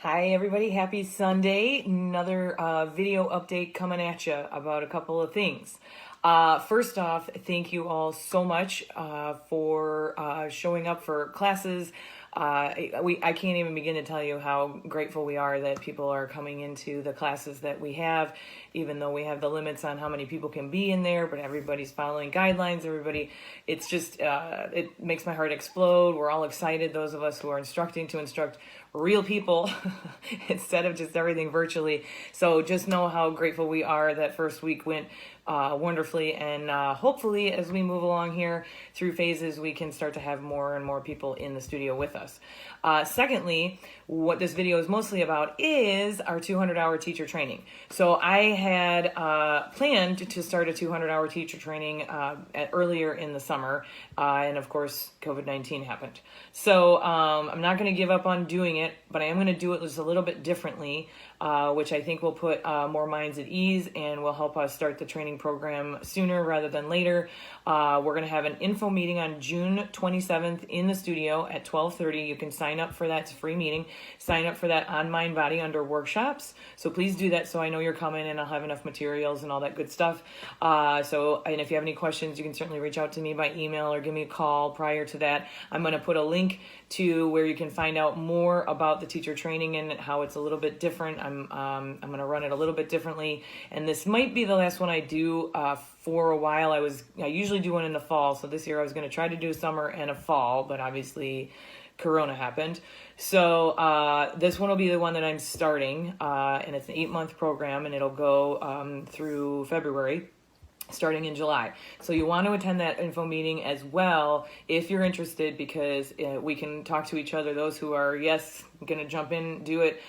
Hi everybody, happy Sunday. Another video update coming at you about a couple of things. First off, thank you all so much for showing up for classes. I can't even begin to tell you how grateful we are that people are coming into the classes that we have, even though we have the limits on how many people can be in there, but everybody's following guidelines. It's just, it makes my heart explode. We're all excited, those of us who are instructing, to instruct real people instead of just everything virtually. So just know how grateful we are. That first week went wonderfully, and hopefully as we move along here through phases, we can start to have more and more people in the studio with us. Secondly, what this video is mostly about is our 200-hour teacher training. So I had planned to start a 200-hour teacher training earlier in the summer, and of course COVID-19 happened. So I'm not going to give up on doing it, but I am going to do it just a little bit differently, which I think will put more minds at ease and will help us start the training program sooner rather than later. We're going to have an info meeting on June 27th in the studio at 12:30. You can sign up for that. It's a free meeting. Sign up for that on Mind Body under workshops. So please do that so I know you're coming and I'll have enough materials and all that good stuff. And if you have any questions, you can certainly reach out to me by email or give me a call prior to that. I'm going to put a link to where you can find out more about the teacher training and how it's a little bit different. I'm going to run it a little bit differently, and this might be the last one I do for a while. I usually do one in the fall, so this year I was going to try to do a summer and a fall, but obviously Corona happened. So this one will be the one that I'm starting, and it's an 8-month program, and it'll go through February, starting in July. So you want to attend that info meeting as well if you're interested, because we can talk to each other. Those who are, yes, going to jump in, do it.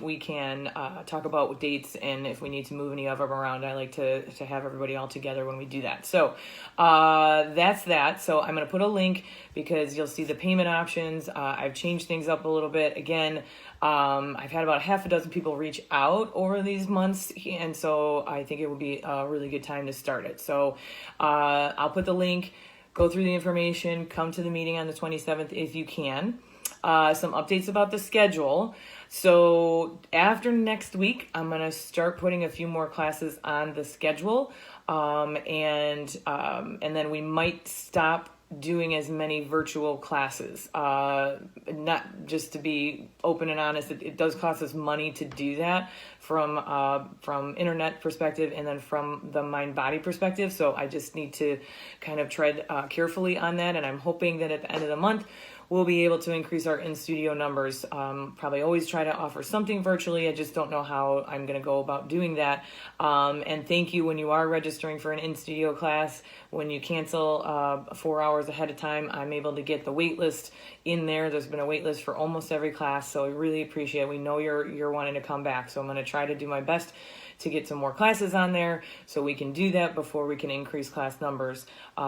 We can talk about dates, and if we need to move any of them around, I like to have everybody all together when we do that. So that's that. So I'm going to put a link because you'll see the payment options. I've changed things up a little bit. Again, I've had about half a dozen people reach out over these months, and so I think it would be a really good time to start it. So I'll put the link, go through the information, come to the meeting on the 27th if you can. Some updates about the schedule. So after next week, I'm going to start putting a few more classes on the schedule, and then we might stop doing as many virtual classes. Not just to be open and honest, it does cost us money to do that from internet perspective and then from the mind body perspective. So I just need to kind of tread carefully on that, and I'm hoping that at the end of the month we'll be able to increase our in-studio numbers. Probably always try to offer something virtually. I just don't know how I'm going to go about doing that. And thank you when you are registering for an in-studio class. When you cancel 4 hours ahead of time, I'm able to get the wait list in there. There's been a wait list for almost every class, so I really appreciate it. We know you're wanting to come back, so I'm going to try to do my best to get some more classes on there so we can do that before we can increase class numbers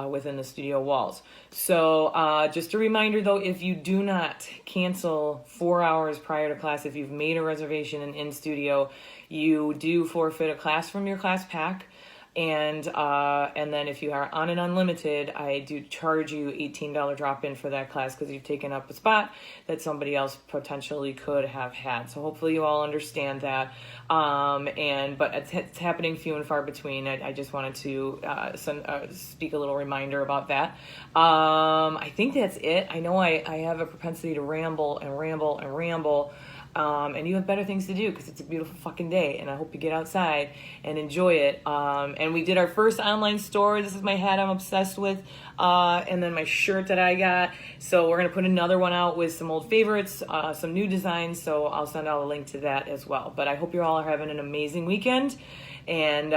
within the studio walls. So just a reminder though, if you do not cancel 4 hours prior to class, if you've made a reservation in studio, you do forfeit a class from your class pack. And then if you are on an unlimited, I do charge you $18 drop-in for that class because you've taken up a spot that somebody else potentially could have had. So hopefully you all understand that. But it's happening few and far between. I just wanted to speak a little reminder about that. I think that's it. I know I have a propensity to ramble and ramble and ramble. And you have better things to do because it's a beautiful fucking day, and I hope you get outside and enjoy it. And we did our first online store. This is my hat I'm obsessed with, and then my shirt that I got. So we're going to put another one out with some old favorites, some new designs, so I'll send out a link to that as well. But I hope you all are having an amazing weekend, and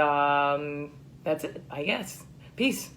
that's it, I guess. Peace.